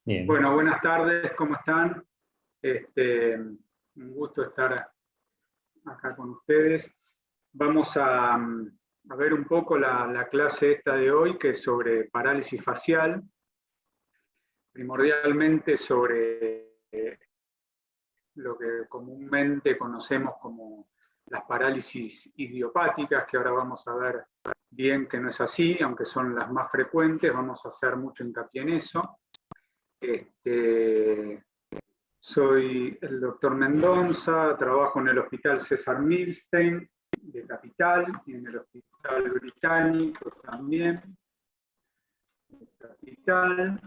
Bien. Bueno, buenas tardes, ¿cómo están? Un gusto estar acá con ustedes. Vamos a ver un poco la clase esta de hoy, que es sobre parálisis facial, primordialmente sobre lo que comúnmente conocemos como las parálisis idiopáticas, que ahora vamos a ver bien que no es así, aunque son las más frecuentes, vamos a hacer mucho hincapié en eso. Soy el doctor Mendonza, trabajo en el Hospital César Milstein de Capital y en el Hospital Británico también de Capital.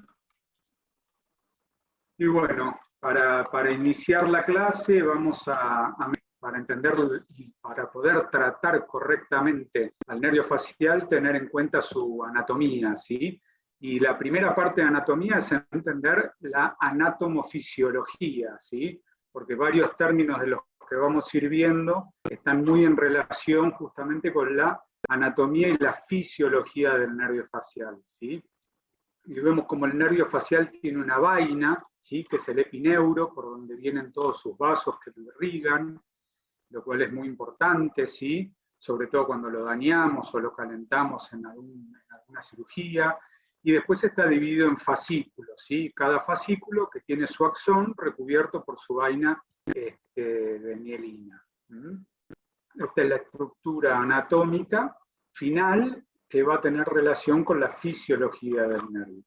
Y bueno, para iniciar la clase vamos para entender y para poder tratar correctamente al nervio facial, tener en cuenta su anatomía, ¿sí? Y la primera parte de anatomía es entender la anatomofisiología, ¿sí? Porque varios términos de los que vamos a ir viendo están muy en relación justamente con la anatomía y la fisiología del nervio facial, ¿sí? Y vemos como el nervio facial tiene una vaina, ¿sí? Que es el epineuro, por donde vienen todos sus vasos que lo irrigan, lo cual es muy importante, ¿sí? Sobre todo cuando lo dañamos o lo calentamos en alguna cirugía. Y después está dividido en fascículos, ¿sí? Cada fascículo que tiene su axón recubierto por su vaina de mielina. Esta es la estructura anatómica final que va a tener relación con la fisiología del nervio.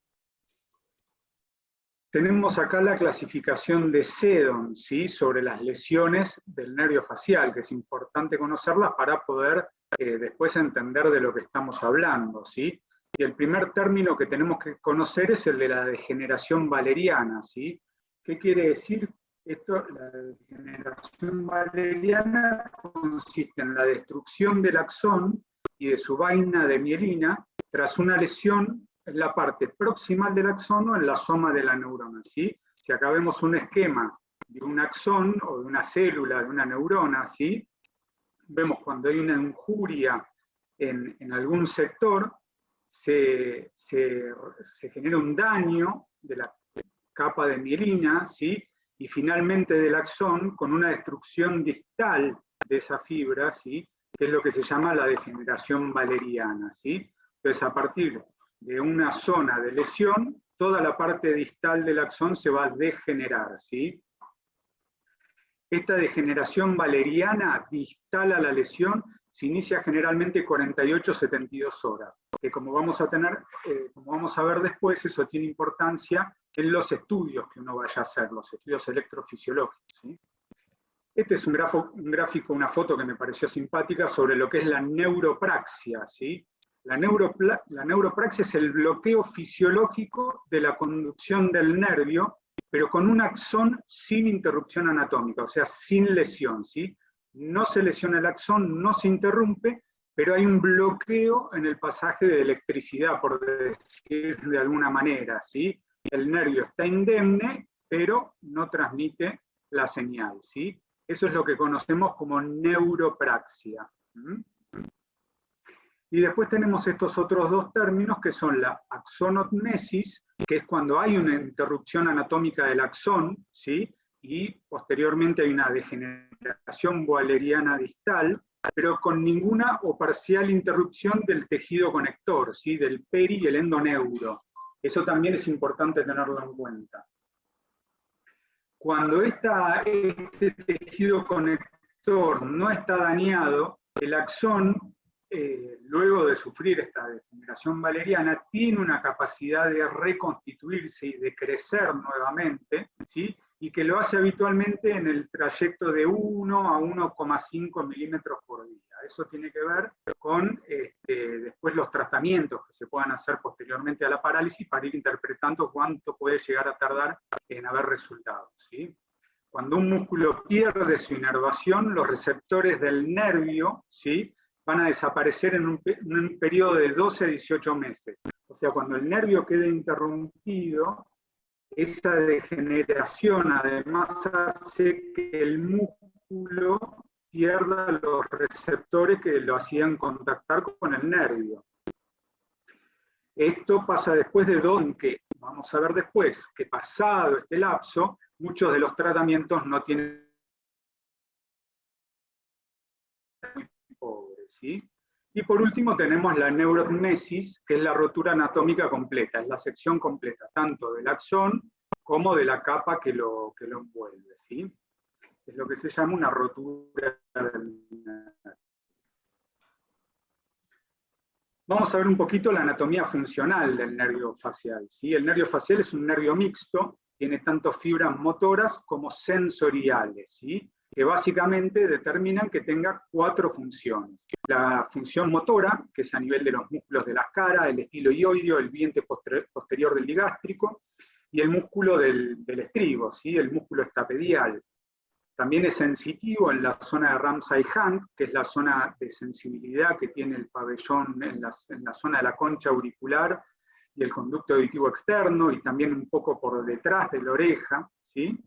Tenemos acá la clasificación de Seddon, ¿sí? Sobre las lesiones del nervio facial, que es importante conocerlas para poder después entender de lo que estamos hablando, ¿sí? Y el primer término que tenemos que conocer es el de la degeneración valeriana, ¿sí? ¿Qué quiere decir esto? La degeneración valeriana consiste en la destrucción del axón y de su vaina de mielina tras una lesión en la parte proximal del axón o en la soma de la neurona, ¿sí? Si acá vemos un esquema de un axón o de una célula, de una neurona, ¿sí? Vemos cuando hay una injuria en algún sector, se genera un daño de la capa de mielina, ¿sí? Y finalmente del axón con una destrucción distal de esa fibra, ¿sí? Que es lo que se llama la degeneración valeriana, ¿sí? Entonces, a partir de una zona de lesión, toda la parte distal del axón se va a degenerar, ¿sí? Esta degeneración valeriana distal a la lesión se inicia generalmente 48-72 horas, que como vamos a ver después, eso tiene importancia en los estudios que uno vaya a hacer, los estudios electrofisiológicos, ¿sí? Este es un gráfico, una foto que me pareció simpática sobre lo que es la neuropraxia, ¿sí? La neuropraxia es el bloqueo fisiológico de la conducción del nervio, pero con un axón sin interrupción anatómica, o sea, sin lesión, ¿sí? No se lesiona el axón, no se interrumpe, pero hay un bloqueo en el pasaje de electricidad, por decir de alguna manera, ¿sí? El nervio está indemne, pero no transmite la señal, ¿sí? Eso es lo que conocemos como neuropraxia. Y después tenemos estos otros dos términos que son la axonotmesis, que es cuando hay una interrupción anatómica del axón, ¿sí? Y posteriormente hay una degeneración waleriana distal, pero con ninguna o parcial interrupción del tejido conector, ¿sí? Del peri y el endoneuro. Eso también es importante tenerlo en cuenta. Cuando este tejido conector no está dañado, el axón, luego de sufrir esta degeneración valeriana, tiene una capacidad de reconstituirse y de crecer nuevamente, ¿sí? Y que lo hace habitualmente en el trayecto de 1 a 1,5 milímetros por día. Eso tiene que ver con después los tratamientos que se puedan hacer posteriormente a la parálisis para ir interpretando cuánto puede llegar a tardar en haber resultados, ¿sí? Cuando un músculo pierde su inervación, los receptores del nervio, ¿sí? Van a desaparecer en un periodo de 12 a 18 meses. O sea, cuando el nervio quede interrumpido, esa degeneración además hace que el músculo pierda los receptores que lo hacían contactar con el nervio. Esto pasa después de vamos a ver después que pasado este lapso, muchos de los tratamientos no tienen muy pobres, ¿sí? Y por último tenemos la neurognesis, que es la rotura anatómica completa, es la sección completa, tanto del axón como de la capa que lo envuelve, ¿sí? Es lo que se llama una rotura del nervio. Vamos a ver un poquito la anatomía funcional del nervio facial, ¿sí? El nervio facial es un nervio mixto, tiene tanto fibras motoras como sensoriales, ¿sí? Que básicamente determinan que tenga 4 funciones. La función motora, que es a nivel de los músculos de la cara, el estiloideo, el vientre posterior del digástrico, y el músculo del estribo, ¿sí? El músculo estapedial. También es sensitivo en la zona de Ramsay-Hunt, que es la zona de sensibilidad que tiene el pabellón en la zona de la concha auricular y el conducto auditivo externo, y también un poco por detrás de la oreja, ¿sí?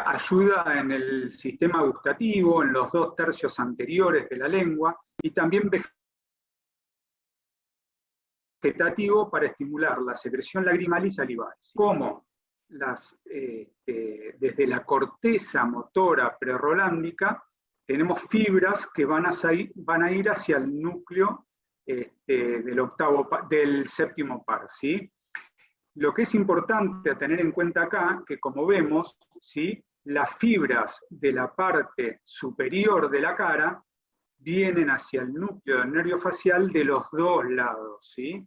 Ayuda en el sistema gustativo, en los 2 tercios anteriores de la lengua, y también vegetativo para estimular la secreción lagrimal y salival. Como desde la corteza motora prerolándica tenemos fibras que van a ir hacia el núcleo del séptimo par, ¿sí? Lo que es importante a tener en cuenta acá, que como vemos, ¿sí? Las fibras de la parte superior de la cara vienen hacia el núcleo del nervio facial de los 2 lados, ¿sí?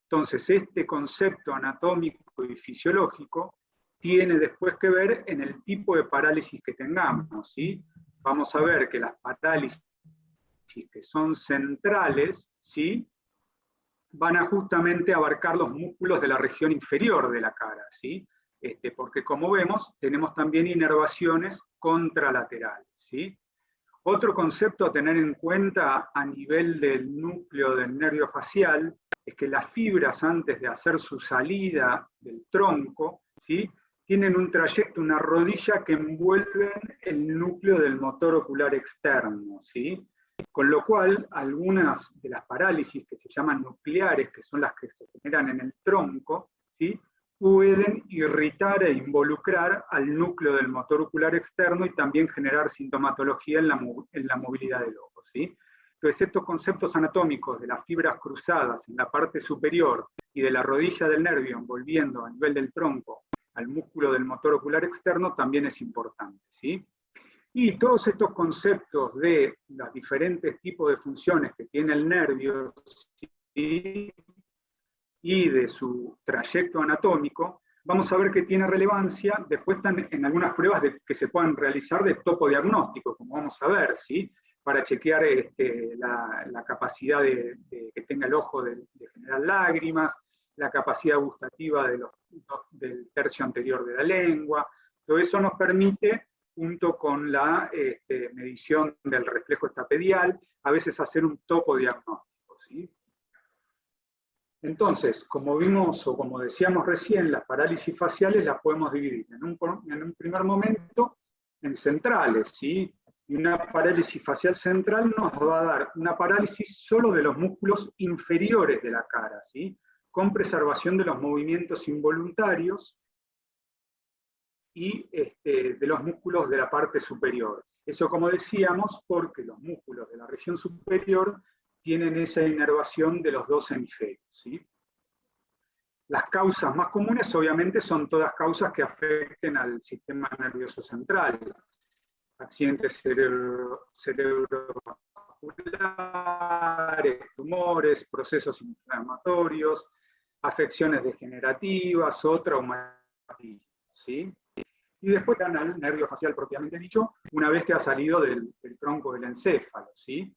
Entonces, este concepto anatómico y fisiológico tiene después que ver en el tipo de parálisis que tengamos, ¿sí? Vamos a ver que las parálisis que son centrales, ¿sí? Van a justamente abarcar los músculos de la región inferior de la cara, ¿sí? Porque como vemos, tenemos también inervaciones contralaterales, ¿sí? Otro concepto a tener en cuenta a nivel del núcleo del nervio facial es que las fibras, antes de hacer su salida del tronco, ¿sí? Tienen un trayecto, una rodilla que envuelven el núcleo del motor ocular externo, ¿sí? Con lo cual, algunas de las parálisis que se llaman nucleares, que son las que se generan en el tronco, ¿sí? Pueden irritar e involucrar al núcleo del motor ocular externo y también generar sintomatología en la movilidad del ojo, ¿sí? Entonces, estos conceptos anatómicos de las fibras cruzadas en la parte superior y de la rodilla del nervio envolviendo a nivel del tronco al músculo del motor ocular externo también es importante, ¿sí? Y todos estos conceptos de los diferentes tipos de funciones que tiene el nervio, ¿sí? Y de su trayecto anatómico, vamos a ver que tiene relevancia, después están en algunas pruebas que se puedan realizar de topodiagnóstico, como vamos a ver, ¿sí? Para chequear la capacidad que tenga el ojo de generar lágrimas, la capacidad gustativa del tercio anterior de la lengua. Todo eso nos permite, junto con la medición del reflejo estapedial, a veces hacer un topodiagnóstico, ¿sí? Entonces, como vimos o como decíamos recién, las parálisis faciales las podemos dividir en un primer momento en centrales, ¿sí? Y una parálisis facial central nos va a dar una parálisis solo de los músculos inferiores de la cara, ¿sí? Con preservación de los movimientos involuntarios y de los músculos de la parte superior. Eso, como decíamos, porque los músculos de la región superior tienen esa inervación de los 2 hemisferios, ¿sí? Las causas más comunes, obviamente, son todas causas que afecten al sistema nervioso central. Accidentes cerebrovasculares, tumores, procesos inflamatorios, afecciones degenerativas o traumatismos, ¿sí? Y después dan al nervio facial propiamente dicho, una vez que ha salido del tronco del encéfalo, ¿sí?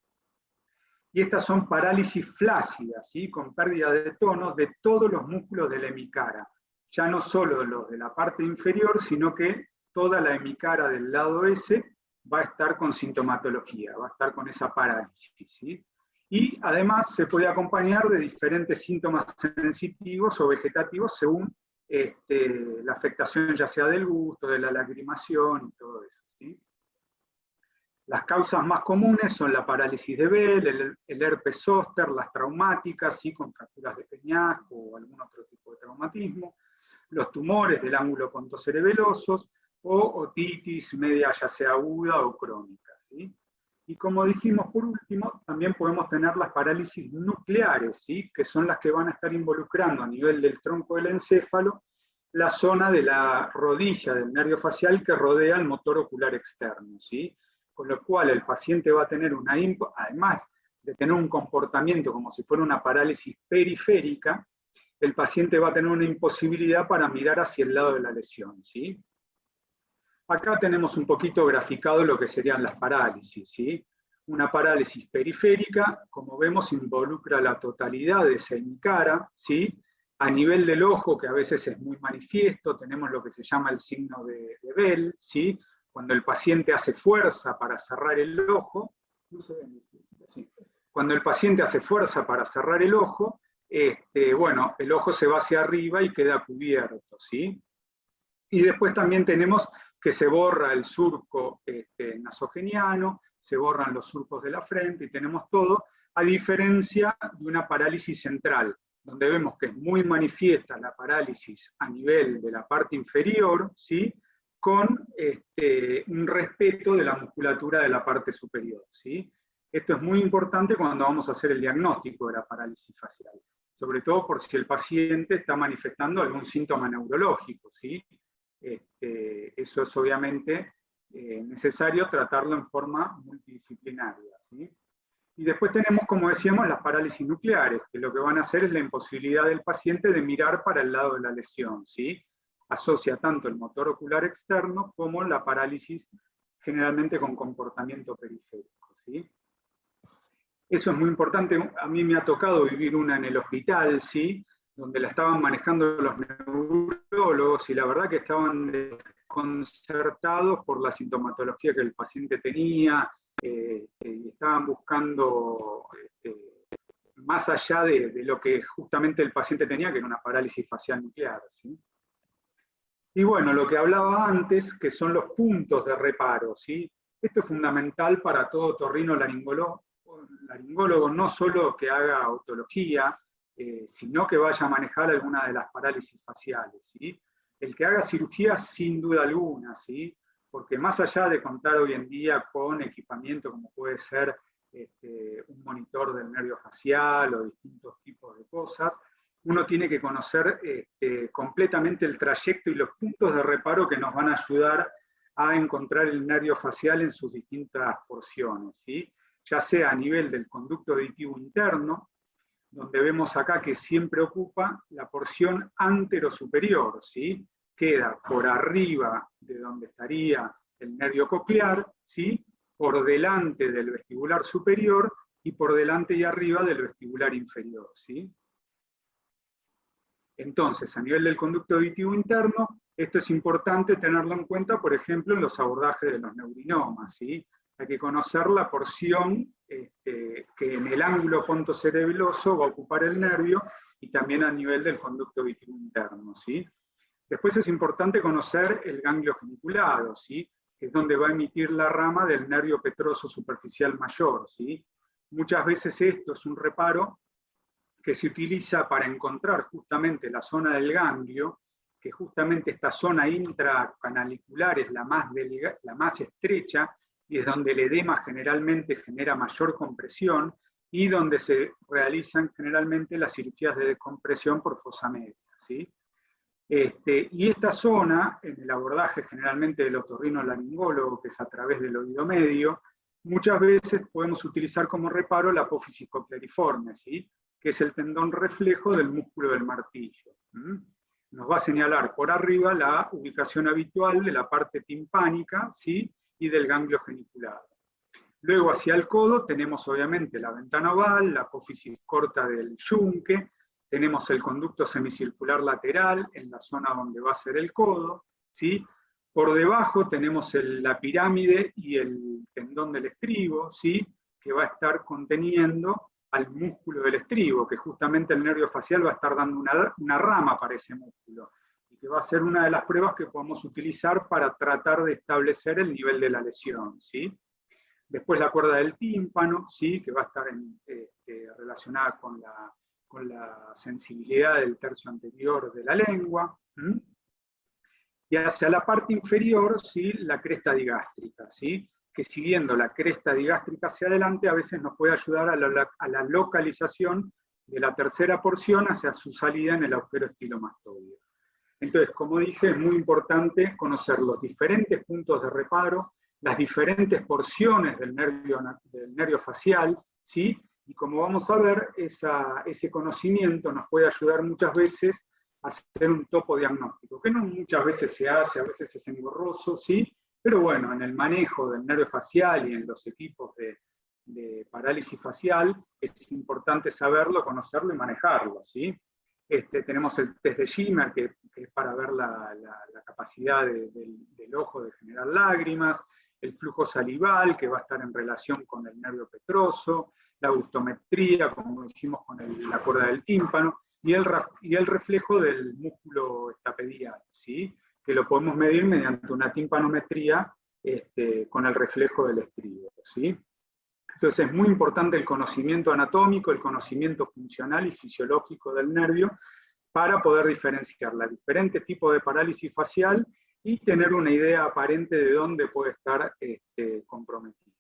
Y estas son parálisis flácidas, ¿sí? Con pérdida de tono de todos los músculos de la hemicara, ya no solo los de la parte inferior, sino que toda la hemicara del lado S va a estar con sintomatología, va a estar con esa parálisis, ¿sí? Y además se puede acompañar de diferentes síntomas sensitivos o vegetativos según la afectación ya sea del gusto, de la lacrimación y todo eso, ¿sí? Las causas más comunes son la parálisis de Bell, el herpes zóster, las traumáticas, ¿sí? Con fracturas de peñasco o algún otro tipo de traumatismo, los tumores del ángulo pontocerebelosos o otitis media ya sea aguda o crónica, ¿sí? Y como dijimos por último, también podemos tener las parálisis nucleares, ¿sí? Que son las que van a estar involucrando a nivel del tronco del encéfalo la zona de la rodilla del nervio facial que rodea el motor ocular externo, ¿sí? Con lo cual el paciente va a tener además de tener un comportamiento como si fuera una parálisis periférica, el paciente va a tener una imposibilidad para mirar hacia el lado de la lesión, ¿sí? Acá tenemos un poquito graficado lo que serían las parálisis, ¿sí? Una parálisis periférica, como vemos, involucra la totalidad de esa hemicara, ¿sí? A nivel del ojo, que a veces es muy manifiesto, tenemos lo que se llama el signo de Bell, ¿sí? Cuando el paciente hace fuerza para cerrar el ojo, no se ve, ¿sí? Cuando el paciente hace fuerza para cerrar el ojo, bueno, el ojo se va hacia arriba y queda cubierto, ¿sí? Y después también tenemos que se borra el surco nasogeniano, se borran los surcos de la frente y tenemos todo, a diferencia de una parálisis central, donde vemos que es muy manifiesta la parálisis a nivel de la parte inferior, ¿sí? Con un respeto de la musculatura de la parte superior, ¿sí? Esto es muy importante cuando vamos a hacer el diagnóstico de la parálisis facial, sobre todo por si el paciente está manifestando algún síntoma neurológico, ¿sí? Eso es obviamente necesario tratarlo en forma multidisciplinaria, ¿sí? Y después tenemos, como decíamos, las parálisis nucleares, que lo que van a hacer es la imposibilidad del paciente de mirar para el lado de la lesión, ¿sí? Asocia tanto el motor ocular externo como la parálisis generalmente con comportamiento periférico, ¿sí? Eso es muy importante, a mí me ha tocado vivir una en el hospital, ¿sí? Donde la estaban manejando los neurólogos y la verdad que estaban desconcertados por la sintomatología que el paciente tenía, y estaban buscando más allá de lo que justamente el paciente tenía, que era una parálisis facial nuclear, ¿sí? Y bueno, lo que hablaba antes, que son los puntos de reparo, ¿sí? Esto es fundamental para todo otorrinolaringólogo, no solo que haga otología, sino que vaya a manejar alguna de las parálisis faciales, ¿sí? El que haga cirugía sin duda alguna, ¿sí? Porque más allá de contar hoy en día con equipamiento como puede ser un monitor del nervio facial o distintos tipos de cosas, uno tiene que conocer completamente el trayecto y los puntos de reparo que nos van a ayudar a encontrar el nervio facial en sus distintas porciones, ¿sí? Ya sea a nivel del conducto auditivo interno, donde vemos acá que siempre ocupa la porción anterosuperior, ¿sí? Queda por arriba de donde estaría el nervio coclear, ¿sí? Por delante del vestibular superior y por delante y arriba del vestibular inferior, ¿sí? Entonces, a nivel del conducto auditivo interno, esto es importante tenerlo en cuenta, por ejemplo, en los abordajes de los neurinomas, ¿sí? Hay que conocer la porción que en el ángulo pontocerebeloso va a ocupar el nervio y también a nivel del conducto auditivo interno, ¿sí? Después es importante conocer el ganglio geniculado, ¿sí? Que es donde va a emitir la rama del nervio petroso superficial mayor, ¿sí? Muchas veces esto es un reparo que se utiliza para encontrar justamente la zona del ganglio, que justamente esta zona intracanalicular es la más estrecha y es donde el edema generalmente genera mayor compresión y donde se realizan generalmente las cirugías de descompresión por fosa media, ¿sí? Y esta zona, en el abordaje generalmente del otorrinolaringólogo, que es a través del oído medio, muchas veces podemos utilizar como reparo la apófisis cocleariforme, ¿sí? Que es el tendón reflejo del músculo del martillo. Nos va a señalar por arriba la ubicación habitual de la parte timpánica, ¿sí? Y del ganglio geniculado. Luego hacia el codo tenemos obviamente la ventana oval, la apófisis corta del yunque, tenemos el conducto semicircular lateral en la zona donde va a ser el codo, ¿sí? Por debajo tenemos la pirámide y el tendón del estribo, ¿sí? Que va a estar conteniendo al músculo del estribo, que justamente el nervio facial va a estar dando una rama para ese músculo, y que va a ser una de las pruebas que podemos utilizar para tratar de establecer el nivel de la lesión, ¿sí? Después la cuerda del tímpano, ¿sí? Que va a estar relacionada con la sensibilidad del tercio anterior de la lengua. Y hacia la parte inferior, ¿sí? La cresta digástrica, ¿sí? Que siguiendo la cresta digástrica hacia adelante a veces nos puede ayudar a la localización de la tercera porción hacia su salida en el agujero estilomastoideo. Entonces, como dije, es muy importante conocer los diferentes puntos de reparo, las diferentes porciones del nervio facial, ¿sí? Y como vamos a ver, ese conocimiento nos puede ayudar muchas veces a hacer un topo diagnóstico, que no muchas veces se hace, a veces es engorroso, ¿sí? Pero bueno, en el manejo del nervio facial y en los equipos de parálisis facial, es importante saberlo, conocerlo y manejarlo, ¿sí? Tenemos el test de Schimmer, que es para ver la capacidad del ojo de generar lágrimas, el flujo salival, que va a estar en relación con el nervio petroso, la gustometría, como dijimos con la cuerda del tímpano, y el reflejo del músculo estapedial, ¿sí? Que lo podemos medir mediante una timpanometría con el reflejo del estribo, ¿sí? Entonces es muy importante el conocimiento anatómico, el conocimiento funcional y fisiológico del nervio para poder diferenciar los diferentes tipos de parálisis facial y tener una idea aparente de dónde puede estar comprometido.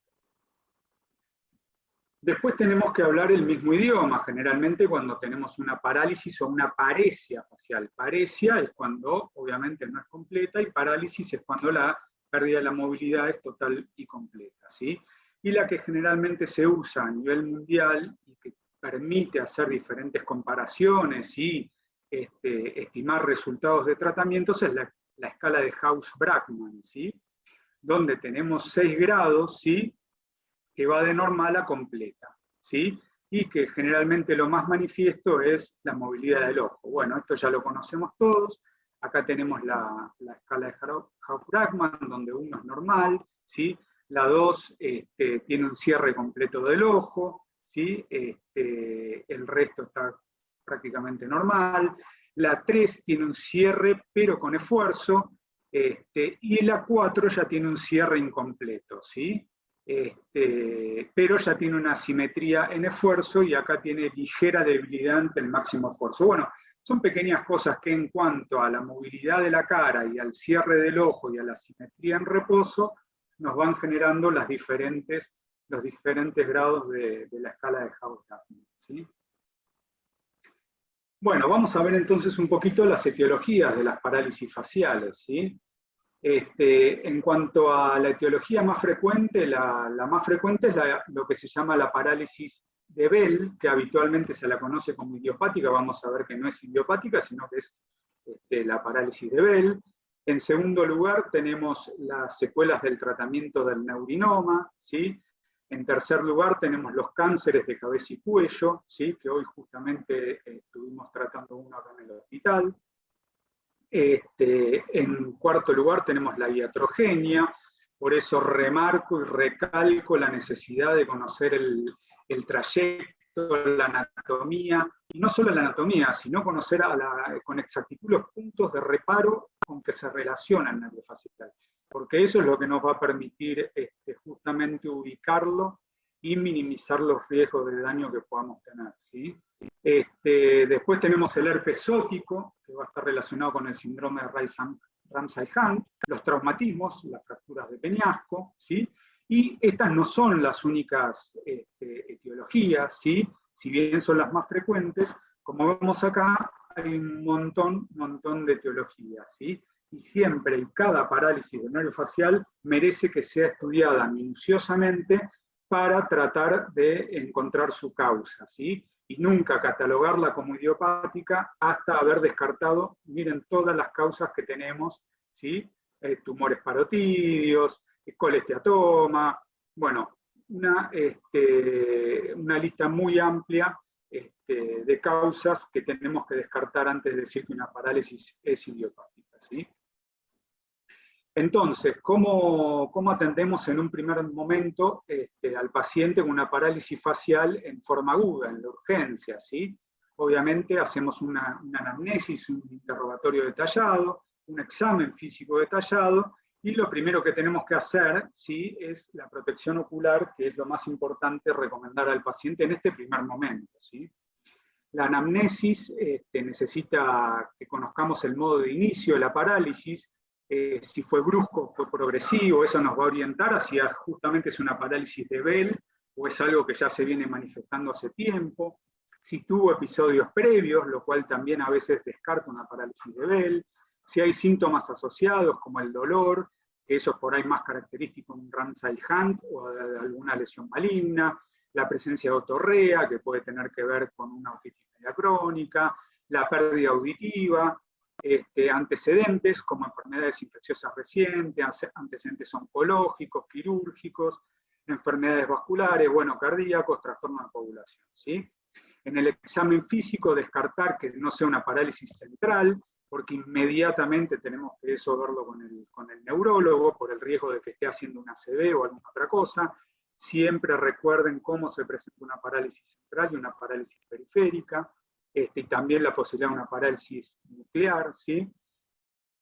Después tenemos que hablar el mismo idioma, generalmente cuando tenemos una parálisis o una paresia facial. Paresia es cuando obviamente no es completa y parálisis es cuando la pérdida de la movilidad es total y completa, ¿sí? Y la que generalmente se usa a nivel mundial y que permite hacer diferentes comparaciones y estimar resultados de tratamientos es la escala de Hauss-Brackmann, ¿sí? Donde tenemos 6 grados, ¿sí? Que va de normal a completa, ¿sí? Y que generalmente lo más manifiesto es la movilidad del ojo. Bueno, esto ya lo conocemos todos. Acá tenemos la escala de Hauss-Brackmann, donde 1 es normal, ¿sí? La 2 tiene un cierre completo del ojo, ¿sí? El resto está prácticamente normal. La 3 tiene un cierre, pero con esfuerzo, y la 4 ya tiene un cierre incompleto, ¿sí? Pero ya tiene una asimetría en esfuerzo y acá tiene ligera debilidad ante el máximo esfuerzo. Bueno, son pequeñas cosas que en cuanto a la movilidad de la cara y al cierre del ojo y a la asimetría en reposo, nos van generando los diferentes grados de la escala de Hauss-Brackmann, ¿sí? Bueno, vamos a ver entonces un poquito las etiologías de las parálisis faciales, ¿sí? En cuanto a la etiología más frecuente, la más frecuente es lo que se llama la parálisis de Bell, que habitualmente se la conoce como idiopática. Vamos a ver que no es idiopática, sino que es la parálisis de Bell. En segundo lugar, tenemos las secuelas del tratamiento del neurinoma, ¿sí? En tercer lugar, tenemos los cánceres de cabeza y cuello, ¿sí? Que hoy justamente estuvimos tratando uno acá en el hospital. En cuarto lugar tenemos la iatrogenia, por eso remarco y recalco la necesidad de conocer el trayecto, la anatomía, y no solo la anatomía, sino conocer con exactitud los puntos de reparo con que se relaciona el nervio facial, porque eso es lo que nos va a permitir justamente ubicarlo y minimizar los riesgos de daño que podamos tener, ¿sí? Después tenemos el herpes zótico, que va a estar relacionado con el síndrome de Ramsay-Hunt, los traumatismos, las fracturas de peñasco, ¿sí? Y estas no son las únicas etiologías, ¿sí? Si bien son las más frecuentes, como vemos acá, hay un montón de etiologías, ¿sí? Y siempre y cada parálisis del nervio facial merece que sea estudiada minuciosamente para tratar de encontrar su causa, ¿sí? Y nunca catalogarla como idiopática hasta haber descartado, miren todas las causas que tenemos, ¿sí? Tumores parotidios, colesteatoma, bueno, una lista muy amplia de causas que tenemos que descartar antes de decir que una parálisis es idiopática, ¿sí? Entonces, ¿cómo atendemos en un primer momento al paciente con una parálisis facial en forma aguda, en la urgencia, ¿sí? Obviamente hacemos una anamnesis, un interrogatorio detallado, un examen físico detallado, Y lo primero que tenemos que hacer, ¿sí?, es la protección ocular, que es lo más importante recomendar al paciente en este primer momento, ¿sí? La anamnesis necesita que conozcamos el modo de inicio de la parálisis, si fue brusco o fue progresivo, eso nos va a orientar hacia justamente es una parálisis de Bell o es algo que ya se viene manifestando hace tiempo, si tuvo episodios previos, lo cual también a veces descarta una parálisis de Bell, si hay síntomas asociados como el dolor, que eso es por ahí más característico en un Ramsay-Hunt o de alguna lesión maligna, la presencia de otorrea, que puede tener que ver con una otitis media crónica, la pérdida auditiva, antecedentes como enfermedades infecciosas recientes, antecedentes oncológicos, quirúrgicos, enfermedades vasculares, bueno, cardíacos, trastornos de coagulación, ¿sí? En el examen físico, descartar que no sea una parálisis central, porque inmediatamente tenemos que eso verlo con el neurólogo, por el riesgo de que esté haciendo una ACV o alguna otra cosa. Siempre recuerden cómo se presenta una parálisis central y una parálisis periférica, y también la posibilidad de una parálisis nuclear, ¿sí?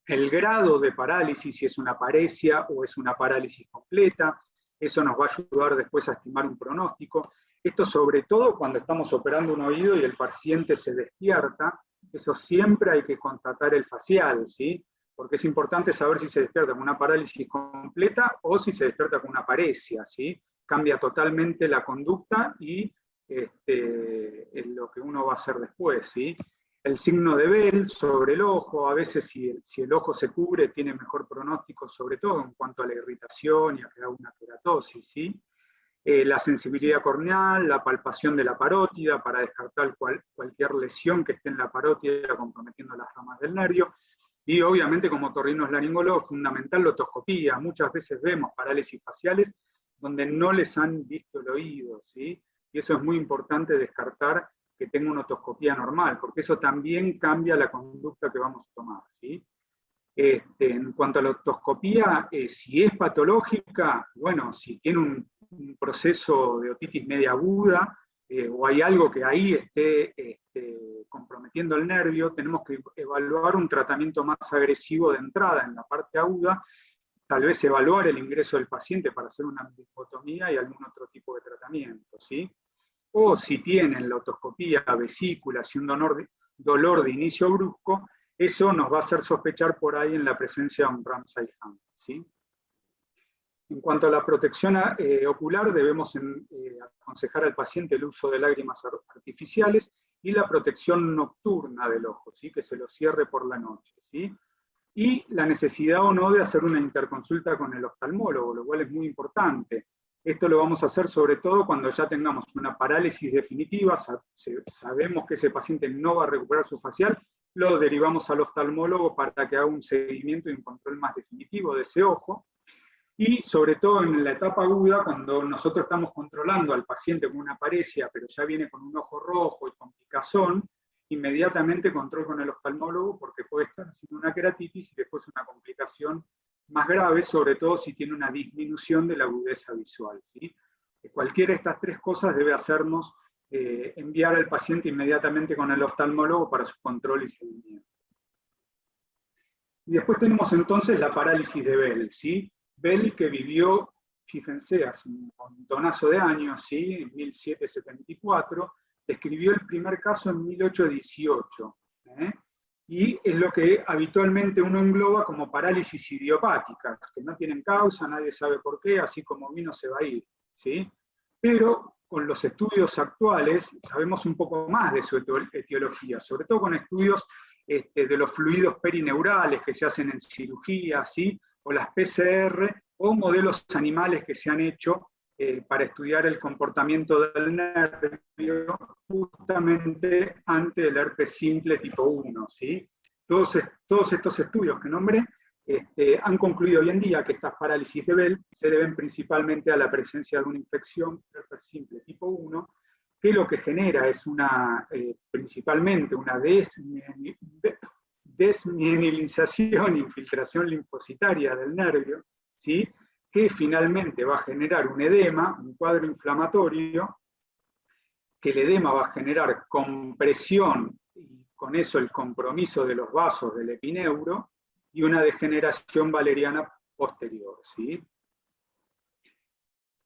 El grado de parálisis, si es una paresia o es una parálisis completa, eso nos va a ayudar después a estimar un pronóstico. Esto sobre todo cuando estamos operando un oído y el paciente se despierta, eso siempre hay que constatar el facial, ¿sí? Porque es importante saber si se despierta con una parálisis completa o si se despierta con una paresia, ¿sí? Cambia totalmente la conducta y lo que uno va a hacer después, ¿sí? El signo de Bell sobre el ojo, a veces si el ojo se cubre tiene mejor pronóstico, sobre todo en cuanto a la irritación y a crear una queratosis, ¿sí? La sensibilidad corneal, la palpación de la parótida para descartar cualquier lesión que esté en la parótida comprometiendo las ramas del nervio, y obviamente como otorrinolaringólogo fundamental la otoscopía. Muchas veces vemos parálisis faciales donde no les han visto el oído, ¿sí? Y eso es muy importante descartar que tenga una otoscopía normal, porque eso también cambia la conducta que vamos a tomar, ¿sí? En cuanto a la otoscopía, si es patológica, bueno, si tiene un proceso de otitis media aguda, o hay algo que ahí esté comprometiendo el nervio, tenemos que evaluar un tratamiento más agresivo de entrada en la parte aguda, tal vez evaluar el ingreso del paciente para hacer una amblicotomía y algún otro tipo de tratamiento, ¿sí? O si tienen la otoscopía, vesículas y un dolor de inicio brusco, eso nos va a hacer sospechar por ahí en la presencia de un Ramsay-Hunt, ¿sí? En cuanto a la protección ocular, debemos aconsejar al paciente el uso de lágrimas artificiales y la protección nocturna del ojo, ¿sí? Que se lo cierre por la noche, ¿sí? Y la necesidad o no de hacer una interconsulta con el oftalmólogo, lo cual es muy importante. Esto lo vamos a hacer sobre todo cuando ya tengamos una parálisis definitiva, sabemos que ese paciente no va a recuperar su facial, lo derivamos al oftalmólogo para que haga un seguimiento y un control más definitivo de ese ojo. Y sobre todo en la etapa aguda, cuando nosotros estamos controlando al paciente con una paresia, pero ya viene con un ojo rojo y con picazón, inmediatamente control con el oftalmólogo porque puede estar haciendo una queratitis y después una complicación más grave, sobre todo si tiene una disminución de la agudeza visual, ¿sí? Cualquiera de estas tres cosas debe hacernos enviar al paciente inmediatamente con el oftalmólogo para su control y seguimiento. Y después tenemos entonces la parálisis de Bell, ¿sí? Bell que vivió, fíjense, hace un montonazo de años, ¿sí? En 1774, describió el primer caso en 1818, y es lo que habitualmente uno engloba como parálisis idiopáticas, que no tienen causa, nadie sabe por qué, así como vino se va a ir, ¿sí? Pero con los estudios actuales sabemos un poco más de su etiología, sobre todo con estudios de los fluidos perineurales que se hacen en cirugía, ¿sí? O las PCR, o modelos animales que se han hecho para estudiar el comportamiento del nervio justamente ante el herpes simple tipo 1, ¿sí? Todos estos estudios que nombré han concluido hoy en día que estas parálisis de Bell se deben principalmente a la presencia de una infección herpes simple tipo 1, que lo que genera es principalmente una desmielinización, infiltración linfocitaria del nervio, ¿sí? Que finalmente va a generar un edema, un cuadro inflamatorio, que el edema va a generar compresión y con eso el compromiso de los vasos del epineuro y una degeneración valeriana posterior, ¿sí?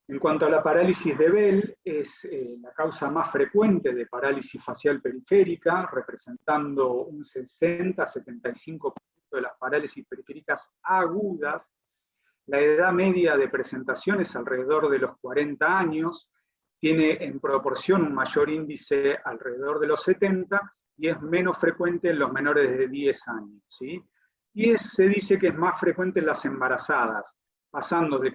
En cuanto a la parálisis de Bell, es la causa más frecuente de parálisis facial periférica, representando un 60-75% de las parálisis periféricas agudas. La edad media de presentación es alrededor de los 40 años, tiene en proporción un mayor índice alrededor de los 70 y es menos frecuente en los menores de 10 años, ¿sí? Y se dice que es más frecuente en las embarazadas, pasando de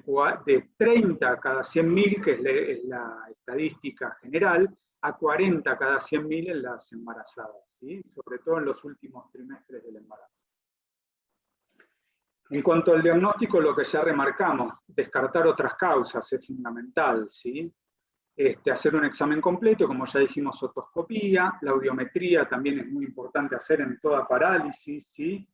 30 cada 100.000, que es la estadística general, a 40 cada 100.000 en las embarazadas, ¿sí? Sobre todo en los últimos trimestres del embarazo. En cuanto al diagnóstico, lo que ya remarcamos, descartar otras causas es fundamental, ¿sí? Hacer un examen completo, como ya dijimos, otoscopía, la audiometría también es muy importante hacer en toda parálisis, ¿sí?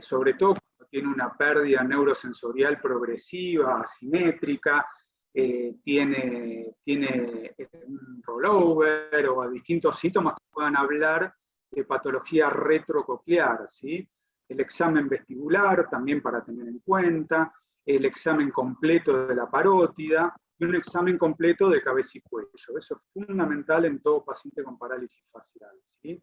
Sobre todo cuando tiene una pérdida neurosensorial progresiva, asimétrica, tiene un rollover o a distintos síntomas que puedan hablar de patología retrococlear, ¿sí? El examen vestibular también para tener en cuenta, el examen completo de la parótida y un examen completo de cabeza y cuello. Eso es fundamental en todo paciente con parálisis facial, ¿sí?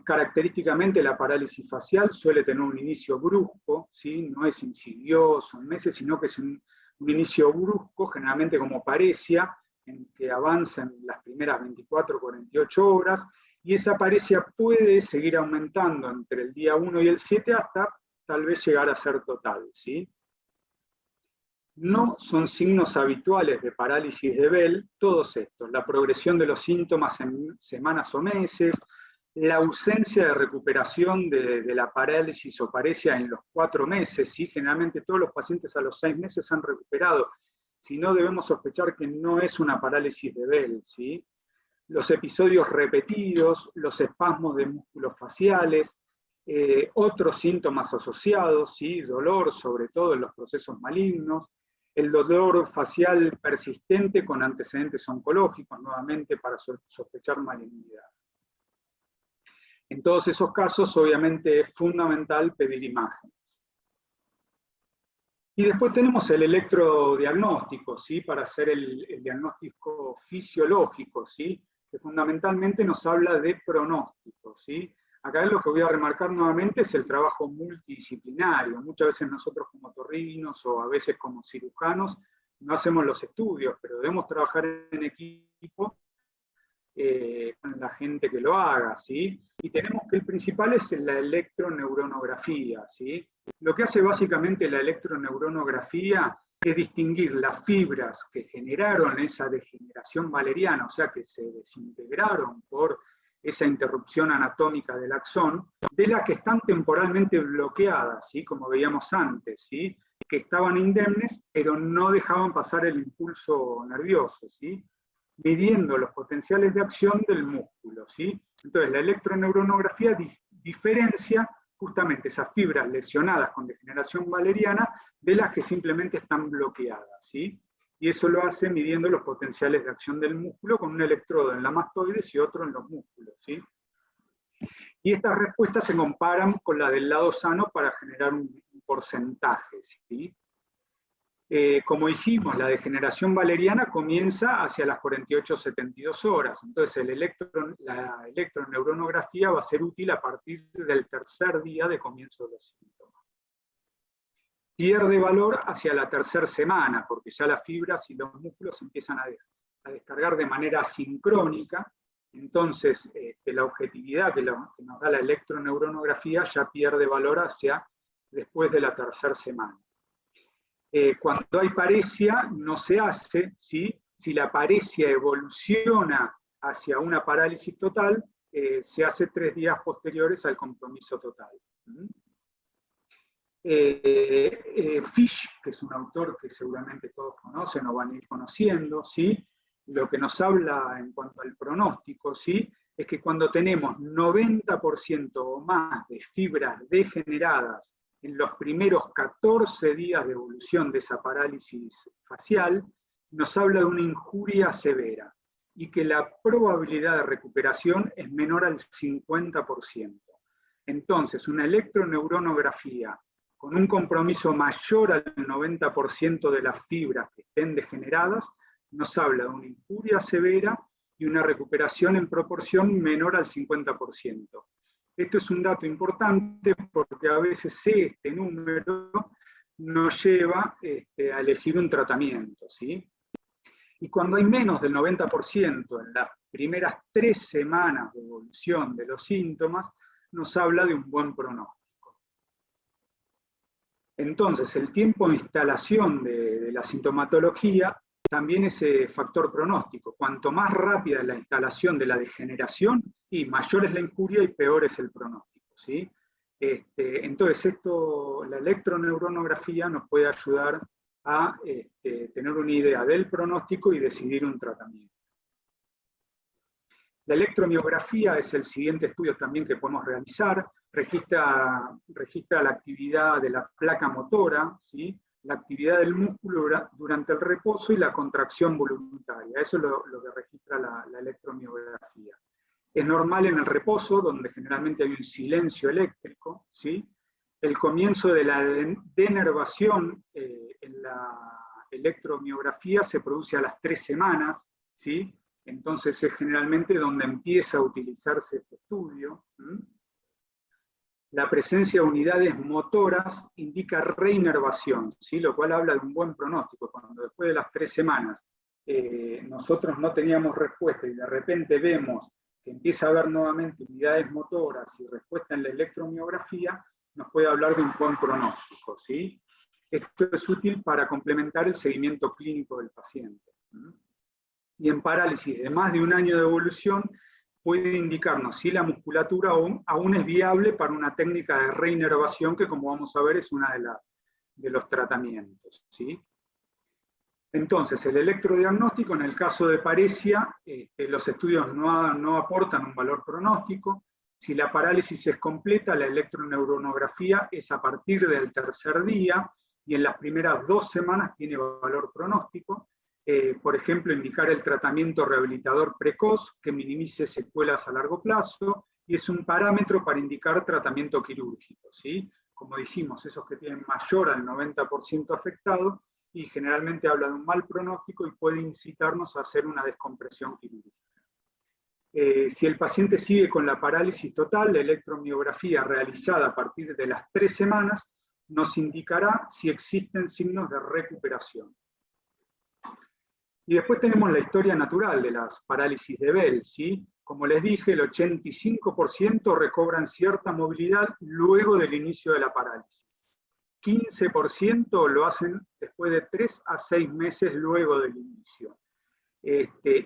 Característicamente la parálisis facial suele tener un inicio brusco, ¿sí? No es insidioso en meses, sino que es un inicio brusco, generalmente como paresia, en que avanza en las primeras 24 o 48 horas, y esa paresia puede seguir aumentando entre el día 1 y el 7 hasta tal vez llegar a ser total, ¿sí? No son signos habituales de parálisis de Bell todos estos: la progresión de los síntomas en semanas o meses, la ausencia de recuperación de la parálisis o paresia en los 4 meses, ¿sí? Generalmente todos los pacientes a los 6 meses han recuperado, si no debemos sospechar que no es una parálisis de Bell, ¿sí? Los episodios repetidos, los espasmos de músculos faciales, otros síntomas asociados, ¿sí? Dolor, sobre todo en los procesos malignos, el dolor facial persistente con antecedentes oncológicos, nuevamente para sospechar malignidad. En todos esos casos, obviamente, es fundamental pedir imágenes. Y después tenemos el electrodiagnóstico, ¿sí? Para hacer el diagnóstico fisiológico, ¿sí? Que fundamentalmente nos habla de pronóstico, ¿sí? Acá lo que voy a remarcar nuevamente es el trabajo multidisciplinario. Muchas veces nosotros como otorrinos o a veces como cirujanos no hacemos los estudios, pero debemos trabajar en equipo con la gente que lo haga, ¿sí? Y tenemos que el principal es la electroneuronografía, ¿sí? Lo que hace básicamente la electroneuronografía es distinguir las fibras que generaron esa degeneración valeriana, o sea, que se desintegraron por esa interrupción anatómica del axón, de las que están temporalmente bloqueadas, ¿sí? Como veíamos antes, ¿sí? Que estaban indemnes, pero no dejaban pasar el impulso nervioso, ¿sí? Midiendo los potenciales de acción del músculo, ¿sí? Entonces la electroneuronografía diferencia justamente esas fibras lesionadas con degeneración valeriana de las que simplemente están bloqueadas, ¿sí? Y eso lo hace midiendo los potenciales de acción del músculo con un electrodo en la mastoides y otro en los músculos, ¿sí? Y estas respuestas se comparan con la del lado sano para generar un porcentaje, ¿sí? Como dijimos, la degeneración valeriana comienza hacia las 48-72 horas, entonces la electroneuronografía va a ser útil a partir del tercer día de comienzo de los síntomas. Pierde valor hacia la tercera semana, porque ya las fibras y los músculos empiezan a descargar de manera sincrónica, entonces la objetividad que nos da la electroneuronografía ya pierde valor hacia después de la tercera semana. Cuando hay paresia, no se hace, ¿sí? Si la paresia evoluciona hacia una parálisis total, se hace 3 días posteriores al compromiso total. Fish, que es un autor que seguramente todos conocen o van a ir conociendo, ¿sí? Lo que nos habla en cuanto al pronóstico, ¿sí? Es que cuando tenemos 90% o más de fibras degeneradas en los primeros 14 días de evolución de esa parálisis facial, nos habla de una injuria severa y que la probabilidad de recuperación es menor al 50%. Entonces, una electroneuronografía con un compromiso mayor al 90% de las fibras que estén degeneradas, nos habla de una injuria severa y una recuperación en proporción menor al 50%. Esto es un dato importante porque a veces este número nos lleva a elegir un tratamiento, ¿sí? Y cuando hay menos del 90% en las primeras 3 semanas de evolución de los síntomas, nos habla de un buen pronóstico. Entonces, el tiempo de instalación de la sintomatología también es factor pronóstico. Cuanto más rápida es la instalación de la degeneración, y mayor es la injuria y peor es el pronóstico, ¿sí? Entonces, la electroneuronografía nos puede ayudar a tener una idea del pronóstico y decidir un tratamiento. La electromiografía es el siguiente estudio también que podemos realizar, registra la actividad de la placa motora, ¿sí? La actividad del músculo durante el reposo y la contracción voluntaria. Eso es lo que registra la electromiografía. Es normal en el reposo, donde generalmente hay un silencio eléctrico, ¿sí? El comienzo de la denervación en la electromiografía se produce a las 3 semanas, ¿sí? Entonces es generalmente donde empieza a utilizarse este estudio. La presencia de unidades motoras indica reinervación, ¿sí? Lo cual habla de un buen pronóstico. Cuando después de las 3 semanas nosotros no teníamos respuesta y de repente vemos que empieza a haber nuevamente unidades motoras y respuesta en la electromiografía, nos puede hablar de un buen pronóstico, ¿sí? Esto es útil para complementar el seguimiento clínico del paciente. Y en parálisis de más de un año de evolución, puede indicarnos si la musculatura aún es viable para una técnica de reinervación, que como vamos a ver es una de los tratamientos, ¿sí? Entonces, el electrodiagnóstico, en el caso de paresia, los estudios no aportan un valor pronóstico. Si la parálisis es completa, la electroneuronografía es a partir del 3er día, y en las primeras 2 semanas tiene valor pronóstico. Por ejemplo, indicar el tratamiento rehabilitador precoz que minimice secuelas a largo plazo, y es un parámetro para indicar tratamiento quirúrgico, ¿sí? Como dijimos, esos que tienen mayor al 90% afectado, y generalmente habla de un mal pronóstico y puede incitarnos a hacer una descompresión quirúrgica. Si el paciente sigue con la parálisis total, la electromiografía realizada a partir de las 3 semanas nos indicará si existen signos de recuperación. Y después tenemos la historia natural de las parálisis de Bell, ¿sí? Como les dije, el 85% recobran cierta movilidad luego del inicio de la parálisis. 15% lo hacen después de 3 a 6 meses luego del inicio.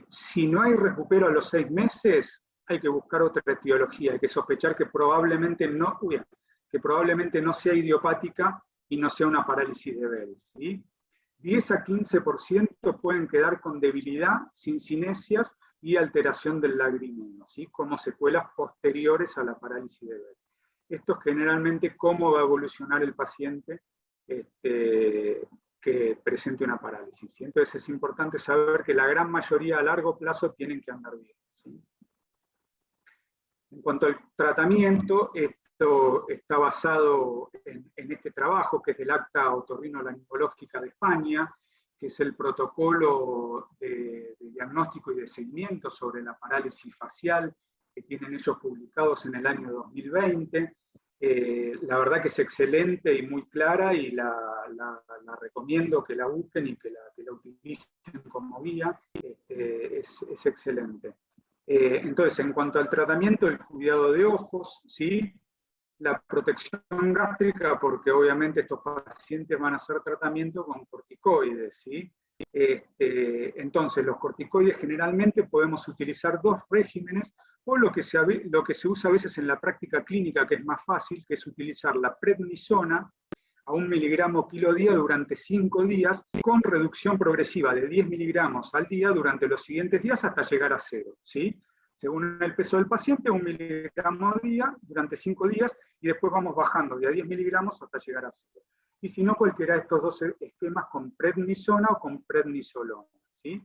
Si no hay recupero a los 6 meses, hay que buscar otra etiología, hay que sospechar que probablemente no sea idiopática y no sea una parálisis de Bell, ¿sí? 10 a 15% pueden quedar con debilidad, cincinesias y alteración del lagrimeo, ¿sí? Como secuelas posteriores a la parálisis de Bell. Esto es generalmente cómo va a evolucionar el paciente que presente una parálisis, ¿sí? Entonces es importante saber que la gran mayoría a largo plazo tienen que andar bien, ¿sí? En cuanto al tratamiento, esto está basado en este trabajo, que es del Acta Otorrinolaringológica de España, que es el protocolo de diagnóstico y de seguimiento sobre la parálisis facial, que tienen ellos publicados en el año 2020. La verdad que es excelente y muy clara, y la recomiendo que la busquen y que la utilicen como guía. Es excelente. Entonces, en cuanto al tratamiento, el cuidado de ojos, ¿sí? La protección gástrica, porque obviamente estos pacientes van a hacer tratamiento con corticoides, ¿sí? Entonces, los corticoides generalmente podemos utilizar 2 regímenes, o lo que se usa a veces en la práctica clínica, que es más fácil, que es utilizar la prednisona a 1 miligramo kilo día durante 5 días, con reducción progresiva de 10 miligramos al día durante los siguientes días hasta llegar a 0, ¿sí? Según el peso del paciente, 1 miligramo al día durante 5 días, y después vamos bajando de a 10 miligramos hasta llegar a 0. Y si no, cualquiera de estos 2 esquemas con prednisona o con prednisolona, ¿sí?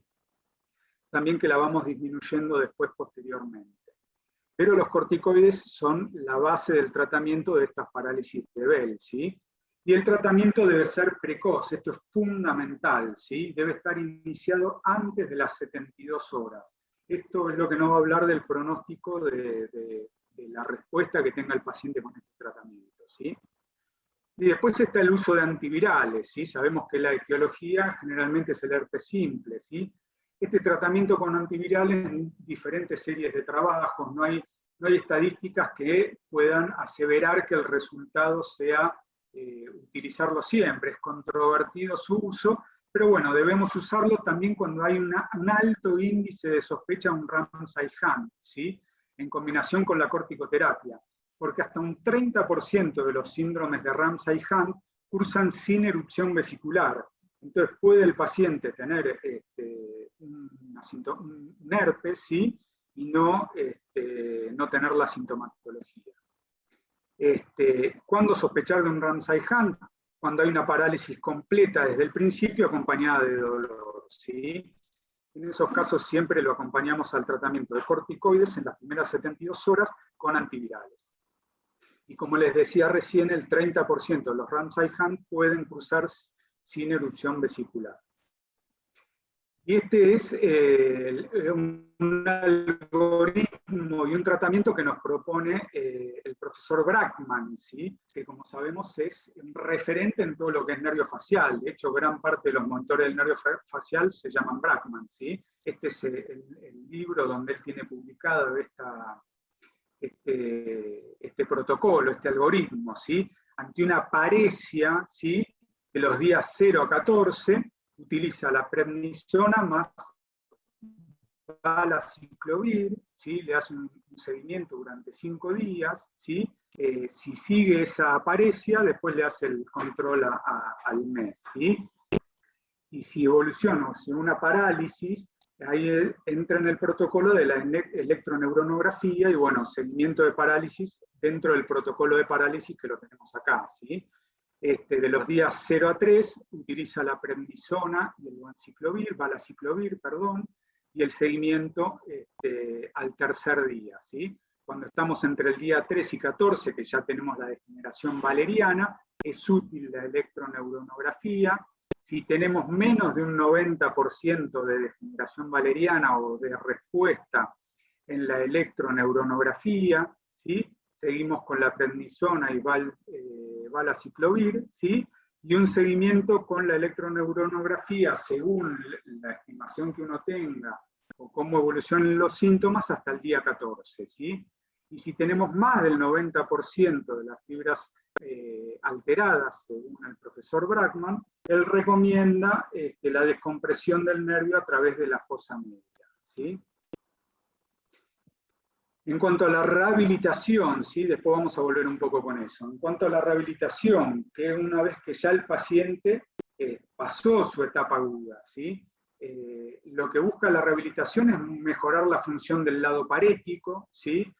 También que la vamos disminuyendo después posteriormente. Pero los corticoides son la base del tratamiento de estas parálisis de Bell, ¿sí? Y el tratamiento debe ser precoz, esto es fundamental, ¿sí? Debe estar iniciado antes de las 72 horas. Esto es lo que nos va a hablar del pronóstico de la respuesta que tenga el paciente con este tratamiento, ¿sí? Y después está el uso de antivirales, ¿sí? Sabemos que la etiología generalmente es el herpes simple, ¿sí? Este tratamiento con antivirales en diferentes series de trabajos, no hay estadísticas que puedan aseverar que el resultado sea utilizarlo siempre, es controvertido su uso, pero bueno, debemos usarlo también cuando hay un alto índice de sospecha de un Ramsay-Hunt, ¿sí? En combinación con la corticoterapia, porque hasta un 30% de los síndromes de Ramsay-Hunt cursan sin erupción vesicular. Entonces puede el paciente tener un herpes, ¿sí? Y no tener la sintomatología. ¿Cuándo sospechar de un Ramsay-Hunt? Cuando hay una parálisis completa desde el principio acompañada de dolor, ¿sí? En esos casos siempre lo acompañamos al tratamiento de corticoides en las primeras 72 horas con antivirales. Y como les decía recién, el 30% de los Ramsay-Hunt pueden cursar sin erupción vesicular. Y este es un algoritmo y un tratamiento que nos propone el profesor Brackmann, ¿sí? Que como sabemos es un referente en todo lo que es nervio facial. De hecho, gran parte de los monitores del nervio facial se llaman Brackmann, ¿sí? Este es el libro donde él tiene publicado este protocolo, este algoritmo, ¿sí? Ante una paresia, ¿sí? De los días 0 a 14, utiliza la prednisona más valaciclovir, ¿sí? Le hace un seguimiento durante 5 días, ¿sí? Si sigue esa apariencia, después le hace el control al mes, ¿sí? Y si evoluciona o si una parálisis, ahí entra en el protocolo de la electroneuronografía y bueno, seguimiento de parálisis dentro del protocolo de parálisis que lo tenemos acá, ¿sí? De los días 0 a 3 utiliza la prednisona y el valaciclovir, perdón, y el seguimiento al tercer día, ¿sí? Cuando estamos entre el día 3 y 14, que ya tenemos la degeneración valeriana, es útil la electroneuronografía. Si tenemos menos de un 90% de degeneración valeriana o de respuesta en la electroneuronografía, ¿sí? Seguimos con la prednisona y valaciclovir, ¿sí? Y un seguimiento con la electroneuronografía según la estimación que uno tenga o cómo evolucionen los síntomas hasta el día 14, ¿sí? Y si tenemos más del 90% de las fibras alteradas, según el profesor Brackmann, él recomienda la descompresión del nervio a través de la fosa media, ¿sí? En cuanto a la rehabilitación, ¿sí? Después vamos a volver un poco con eso. En cuanto a la rehabilitación, que una vez que ya el paciente pasó su etapa aguda, ¿sí? Lo que busca la rehabilitación es mejorar la función del lado parético, ¿sí?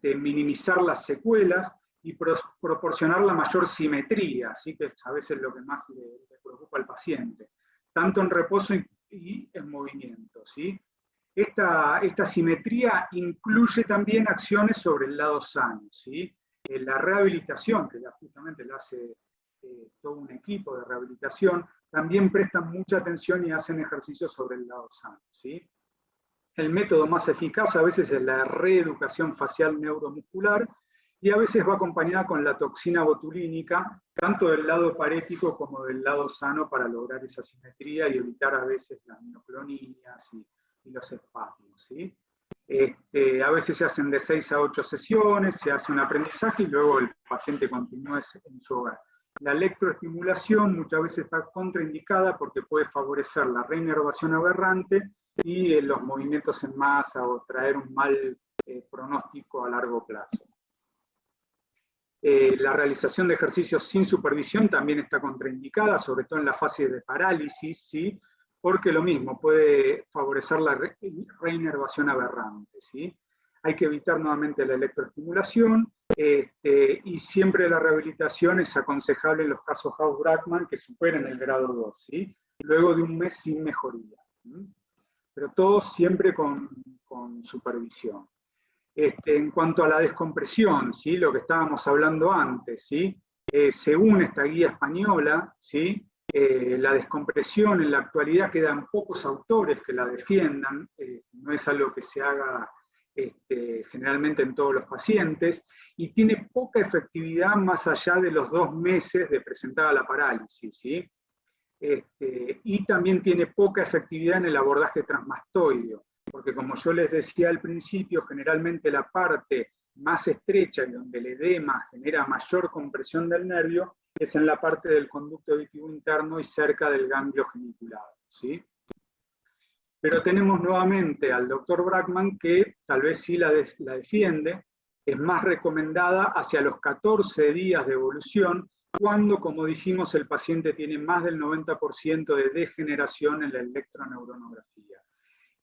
Minimizar las secuelas y proporcionar la mayor simetría, ¿sí? Que es a veces lo que más le preocupa al paciente, tanto en reposo y en movimiento, ¿sí? Esta simetría incluye también acciones sobre el lado sano, ¿sí? La rehabilitación, que justamente la hace todo un equipo de rehabilitación, también prestan mucha atención y hacen ejercicios sobre el lado sano, ¿sí? El método más eficaz a veces es la reeducación facial neuromuscular y a veces va acompañada con la toxina botulínica, tanto del lado parético como del lado sano para lograr esa simetría y evitar a veces las mioclonías y los espasmos, ¿sí? A veces se hacen de 6 a 8 sesiones, se hace un aprendizaje y luego el paciente continúa en su hogar. La electroestimulación muchas veces está contraindicada porque puede favorecer la reinervación aberrante y los movimientos en masa o traer un mal pronóstico a largo plazo. La realización de ejercicios sin supervisión también está contraindicada, sobre todo en la fase de parálisis, ¿sí? Porque lo mismo, puede favorecer la reinervación aberrante, ¿sí? Hay que evitar nuevamente la electroestimulación, y siempre la rehabilitación es aconsejable en los casos House-Brackmann que superen el grado 2, ¿sí? Luego de un mes sin mejoría, ¿sí? Pero todo siempre con supervisión. En cuanto a la descompresión, ¿sí? Lo que estábamos hablando antes, ¿sí? Según esta guía española, ¿sí? La descompresión en la actualidad quedan pocos autores que la defiendan, no es algo que se haga generalmente en todos los pacientes, y tiene poca efectividad más allá de los 2 meses de presentada la parálisis, ¿sí? Y también tiene poca efectividad en el abordaje transmastoideo, porque como yo les decía al principio, generalmente la parte más estrecha y donde el edema genera mayor compresión del nervio es en la parte del conducto auditivo interno y cerca del ganglio geniculado, ¿sí? Pero tenemos nuevamente al doctor Brackman, que tal vez sí la defiende, es más recomendada hacia los 14 días de evolución, cuando, como dijimos, el paciente tiene más del 90% de degeneración en la electroneuronografía.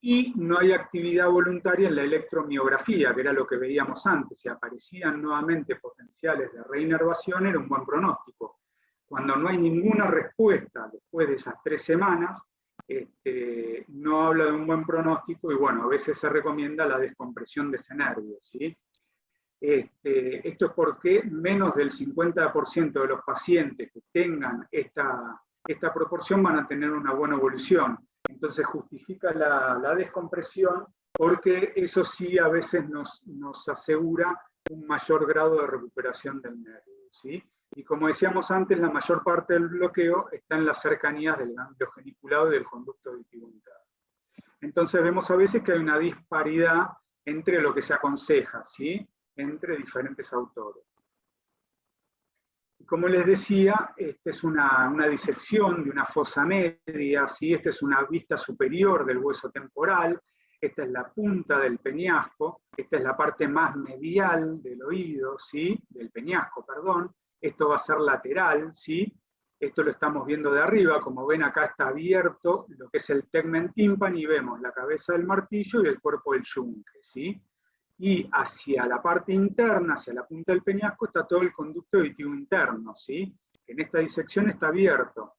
Y no hay actividad voluntaria en la electromiografía, que era lo que veíamos antes. Si aparecían nuevamente potenciales de reinervación, era un buen pronóstico. Cuando no hay ninguna respuesta después de esas 3 semanas, no habla de un buen pronóstico, y bueno, a veces se recomienda la descompresión de ese nervio, ¿sí? Esto es porque menos del 50% de los pacientes que tengan esta proporción van a tener una buena evolución. Entonces justifica la descompresión, porque eso sí a veces nos asegura un mayor grado de recuperación del nervio, ¿sí? Y como decíamos antes, la mayor parte del bloqueo está en las cercanías del ganglio geniculado y del conducto auditivo interno. Entonces vemos a veces que hay una disparidad entre lo que se aconseja, ¿sí? Entre diferentes autores. Y como les decía, esta es una disección de una fosa media, ¿sí? Esta es una vista superior del hueso temporal, esta es la punta del peñasco, esta es la parte más medial del oído, ¿sí? Del peñasco, perdón. Esto va a ser lateral, ¿sí? Esto lo estamos viendo de arriba, como ven acá está abierto lo que es el tegmen timpani, y vemos la cabeza del martillo y el cuerpo del yunque, ¿sí? Y hacia la parte interna, hacia la punta del peñasco, está todo el conducto auditivo interno, ¿sí? En esta disección está abierto.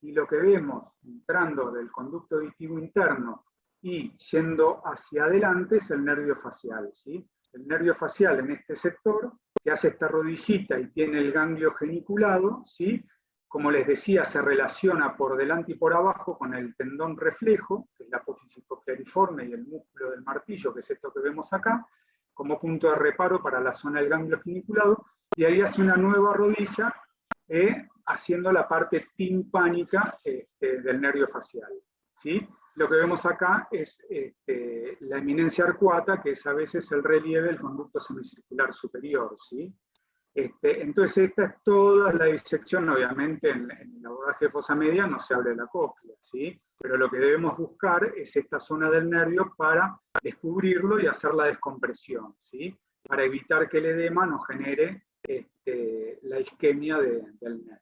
Y lo que vemos entrando del conducto auditivo interno y yendo hacia adelante es el nervio facial, ¿sí? El nervio facial en este sector, que hace esta rodillita y tiene el ganglio geniculado, ¿sí? Como les decía, se relaciona por delante y por abajo con el tendón reflejo, que es la apófisis cochleariforme, y el músculo del martillo, que es esto que vemos acá, como punto de reparo para la zona del ganglio geniculado, y ahí hace una nueva rodilla, haciendo la parte timpánica del nervio facial, ¿sí? Lo que vemos acá es la eminencia arcuata, que es a veces el relieve del conducto semicircular superior, ¿sí? Entonces esta es toda la disección. Obviamente en el abordaje de fosa media no se habla de la cóclea, ¿sí? Pero lo que debemos buscar es esta zona del nervio para descubrirlo y hacer la descompresión, ¿sí? Para evitar que el edema nos genere la isquemia del nervio.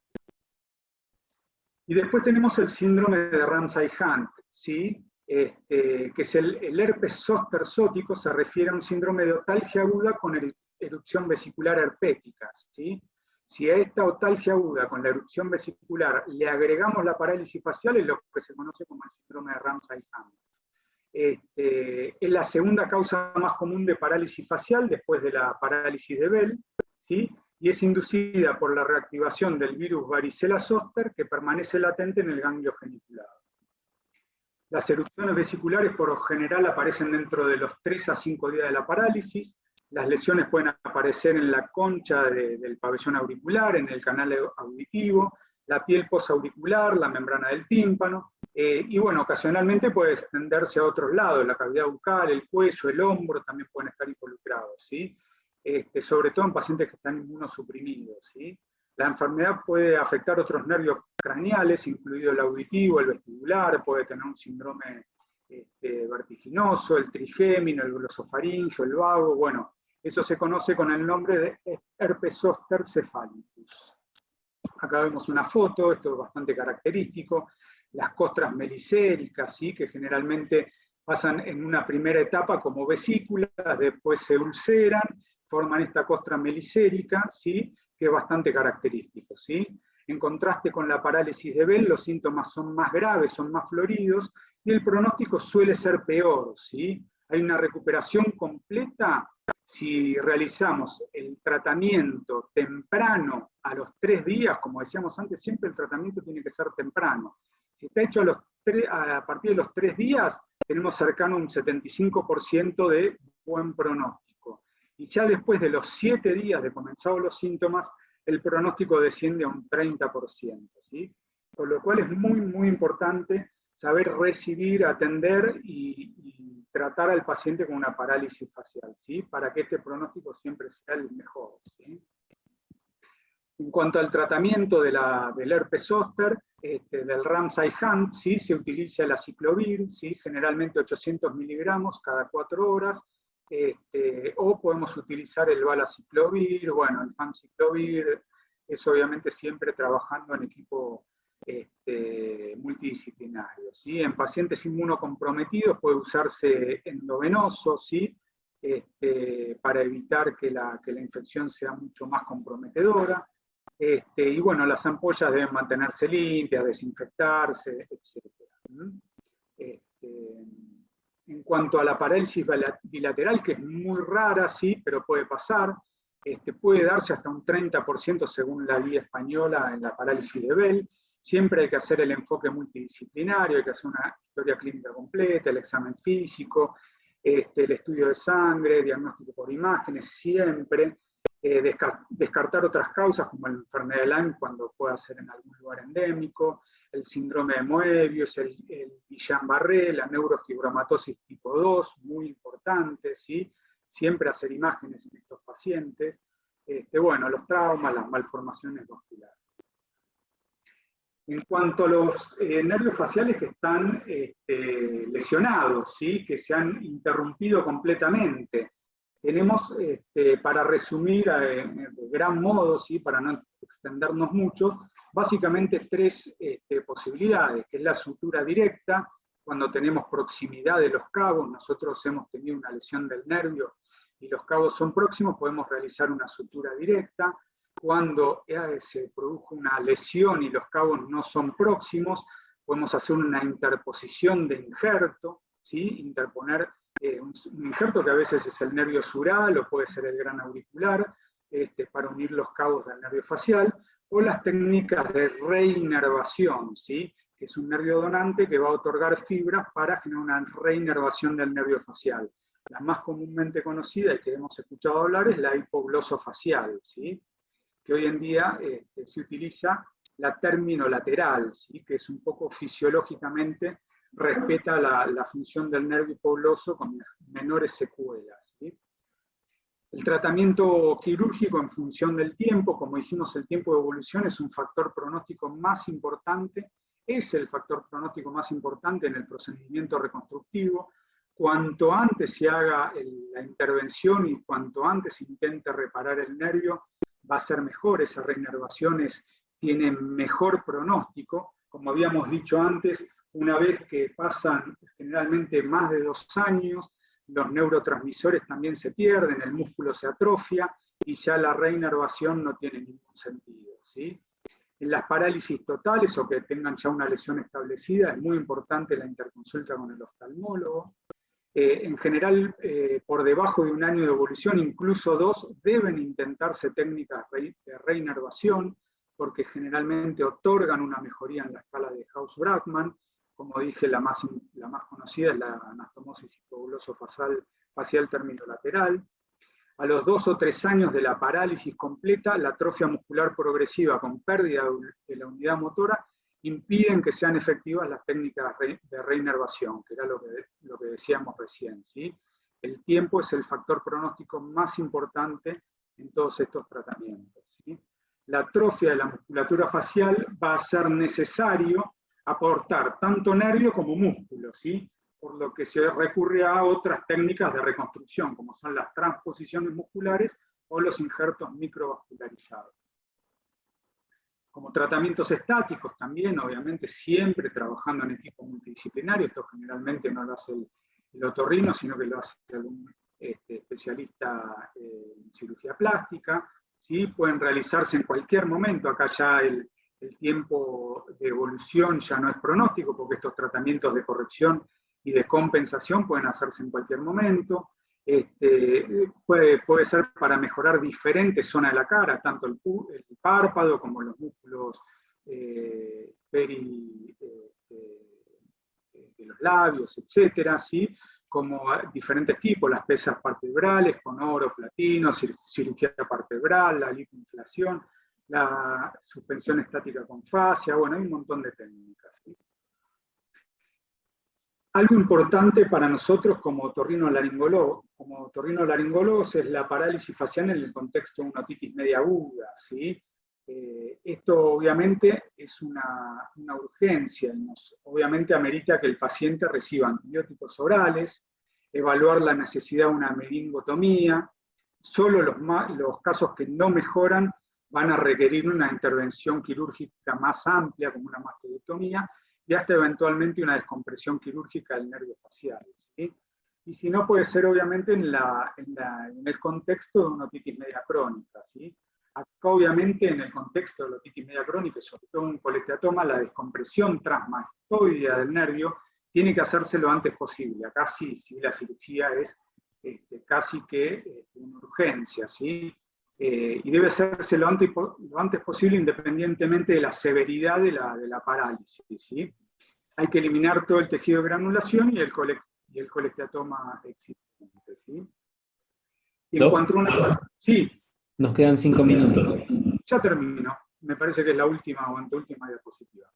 Y después tenemos el síndrome de Ramsay-Hunt, ¿sí? Que es el herpes zóster zótico, se refiere a un síndrome de otalgia aguda con erupción vesicular herpética, ¿sí? Si a esta otalgia aguda con la erupción vesicular le agregamos la parálisis facial, es lo que se conoce como el síndrome de Ramsay-Hunt. Es la segunda causa más común de parálisis facial después de la parálisis de Bell, ¿sí? Y es inducida por la reactivación del virus varicela zoster, que permanece latente en el ganglio geniculado. Las erupciones vesiculares por lo general aparecen dentro de los 3 a 5 días de la parálisis. Las lesiones pueden aparecer en la concha del pabellón auricular, en el canal auditivo, la piel posauricular, la membrana del tímpano, y bueno, ocasionalmente puede extenderse a otros lados, la cavidad bucal, el cuello, el hombro también pueden estar involucrados, ¿sí? Sobre todo en pacientes que están inmunosuprimidos, ¿sí? La enfermedad puede afectar otros nervios craneales, incluido el auditivo, el vestibular, puede tener un síndrome vertiginoso, el trigémino, el glosofaringeo, el vago, bueno, eso se conoce con el nombre de herpes zóster cefalicus. Acá vemos una foto, esto es bastante característico, las costras melicéricas, ¿sí? Que generalmente pasan en una primera etapa como vesículas, después se ulceran, forman esta costra melicérica, ¿sí? Que es bastante característico, ¿sí? En contraste con la parálisis de Bell, los síntomas son más graves, son más floridos, y el pronóstico suele ser peor, ¿sí? Hay una recuperación completa si realizamos el tratamiento temprano a los 3 días, como decíamos antes, siempre el tratamiento tiene que ser temprano. Si está hecho a partir de los 3 días, tenemos cercano un 75% de buen pronóstico. Y ya después de los 7 días de comenzados los síntomas, el pronóstico desciende a un 30%, ¿sí? Por lo cual es muy, muy importante saber recibir, atender y tratar al paciente con una parálisis facial, ¿sí? Para que este pronóstico siempre sea el mejor, ¿sí? En cuanto al tratamiento del herpes zóster, del Ramsay Hunt, ¿sí? Se utiliza el aciclovir, ¿sí? Generalmente 800 miligramos cada 4 horas, o podemos utilizar el valaciclovir, bueno, el famciclovir, es obviamente siempre trabajando en equipo multidisciplinario, ¿sí? En pacientes inmunocomprometidos puede usarse endovenoso, ¿sí? Para evitar que la infección sea mucho más comprometedora. Y bueno, las ampollas deben mantenerse limpias, desinfectarse, etc. En cuanto a la parálisis bilateral, que es muy rara, sí, pero puede pasar, puede darse hasta un 30% según la guía española en la parálisis de Bell. Siempre hay que hacer el enfoque multidisciplinario, hay que hacer una historia clínica completa, el examen físico, el estudio de sangre, diagnóstico por imágenes, siempre. Descartar otras causas como la enfermedad de Lyme cuando pueda ser en algún lugar endémico, el síndrome de Moebius, el Guillain-Barré, la neurofibromatosis tipo 2, muy importante, ¿sí? Siempre hacer imágenes en estos pacientes. Bueno, los traumas, las malformaciones vasculares. En cuanto a los nervios faciales que están lesionados, ¿sí? Que se han interrumpido completamente, tenemos, para resumir de gran modo, ¿sí? Para no extendernos mucho, básicamente 3 posibilidades, que es la sutura directa, cuando tenemos proximidad de los cabos, nosotros hemos tenido una lesión del nervio y los cabos son próximos, podemos realizar una sutura directa. Cuando se produjo una lesión y los cabos no son próximos, podemos hacer una interposición de injerto, ¿sí? Interponer un injerto que a veces es el nervio sural o puede ser el gran auricular, para unir los cabos del nervio facial, o las técnicas de reinervación, ¿sí? Que es un nervio donante que va a otorgar fibras para generar una reinervación del nervio facial. La más comúnmente conocida y que hemos escuchado hablar es la hipoglosofacial, ¿sí? Que hoy en día se utiliza la término lateral, ¿sí? Que es un poco fisiológicamente respeta la función del nervio hipogloso con menores secuelas, ¿sí? El tratamiento quirúrgico en función del tiempo, como dijimos, el tiempo de evolución es un factor pronóstico más importante, es el factor pronóstico más importante en el procedimiento reconstructivo. Cuanto antes se haga la intervención y cuanto antes se intente reparar el nervio, va a ser mejor, esas reinervaciones tienen mejor pronóstico. Como habíamos dicho antes, una vez que pasan generalmente más de 2 años, los neurotransmisores también se pierden, el músculo se atrofia y ya la reinervación no tiene ningún sentido, ¿sí? En las parálisis totales o que tengan ya una lesión establecida, es muy importante la interconsulta con el oftalmólogo. En general, por debajo de 1 año de evolución, incluso 2, deben intentarse técnicas de reinervación, porque generalmente otorgan una mejoría en la escala de Gauss-Brackmann. Como dije, la más conocida es la anastomosis hipogloso-facial terminolateral. A los 2 o 3 años de la parálisis completa, la atrofia muscular progresiva con pérdida de la unidad motora impiden que sean efectivas las técnicas de reinervación, que era lo que decíamos recién, ¿sí? El tiempo es el factor pronóstico más importante en todos estos tratamientos, ¿sí? La atrofia de la musculatura facial va a ser necesario aportar tanto nervio como músculo, ¿sí? Por lo que se recurre a otras técnicas de reconstrucción, como son las transposiciones musculares o los injertos microvascularizados. Como tratamientos estáticos también, obviamente, siempre trabajando en equipo multidisciplinario. Esto generalmente no lo hace el otorrino, sino que lo hace algún especialista en cirugía plástica. ¿Sí? Pueden realizarse en cualquier momento. Acá ya el tiempo de evolución ya no es pronóstico, porque estos tratamientos de corrección y de compensación pueden hacerse en cualquier momento. Puede ser para mejorar diferentes zonas de la cara, tanto el párpado como los músculos de los labios, etcétera, ¿sí? Como diferentes tipos, las pesas partebrales con oro, platino, cirugía partebral, la lipoinflación, la suspensión estática con fascia, bueno, hay un montón de técnicas, ¿sí? Algo importante para nosotros como otorrinolaringólogos es la parálisis facial en el contexto de una otitis media aguda, ¿sí? Esto obviamente es una urgencia, obviamente amerita que el paciente reciba antibióticos orales, evaluar la necesidad de una meningotomía. Solo los casos que no mejoran van a requerir una intervención quirúrgica más amplia, como una mastectomía, y hasta eventualmente una descompresión quirúrgica del nervio facial, ¿sí? Y si no, puede ser obviamente en el contexto de una otitis media crónica, ¿sí? Acá obviamente en el contexto de la otitis media crónica, y sobre todo un colesteatoma, la descompresión transmastoidea del nervio tiene que hacerse lo antes posible. Acá sí la cirugía es casi que una urgencia, ¿sí? Y debe hacerse lo antes posible independientemente de la severidad de la parálisis, ¿sí? Hay que eliminar todo el tejido de granulación y el colesteatoma existente, ¿sí? Y en cuanto a una... Sí. Nos quedan 5 minutos. Ya termino. Me parece que es la última o anteúltima diapositiva.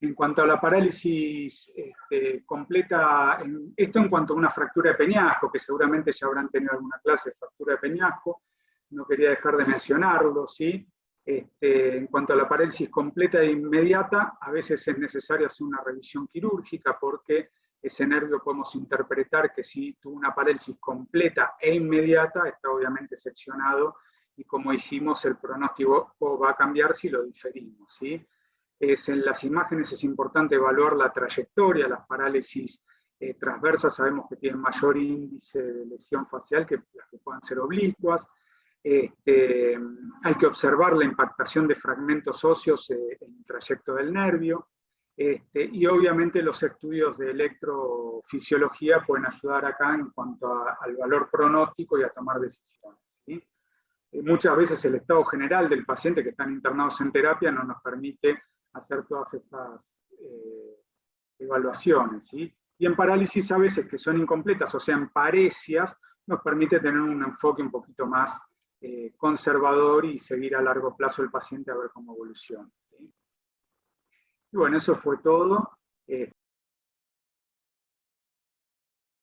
En cuanto a la parálisis completa, esto en cuanto a una fractura de peñasco, que seguramente ya habrán tenido alguna clase de fractura de peñasco, no quería dejar de mencionarlo, ¿sí? En cuanto a la parálisis completa e inmediata, a veces es necesario hacer una revisión quirúrgica porque ese nervio podemos interpretar que si tuvo una parálisis completa e inmediata, está obviamente seccionado y como dijimos, el pronóstico va a cambiar si lo diferimos, ¿sí? En las imágenes es importante evaluar la trayectoria, las parálisis transversas sabemos que tienen mayor índice de lesión facial que las que puedan ser oblicuas. Hay que observar la impactación de fragmentos óseos en el trayecto del nervio, y obviamente los estudios de electrofisiología pueden ayudar acá en cuanto al valor pronóstico y a tomar decisiones, ¿sí? Muchas veces el estado general del paciente que están internados en terapia no nos permite hacer todas estas evaluaciones, ¿sí? Y en parálisis a veces que son incompletas, o sea, en paresias, nos permite tener un enfoque un poquito más conservador y seguir a largo plazo el paciente a ver cómo evoluciona, ¿sí? Y bueno, eso fue todo.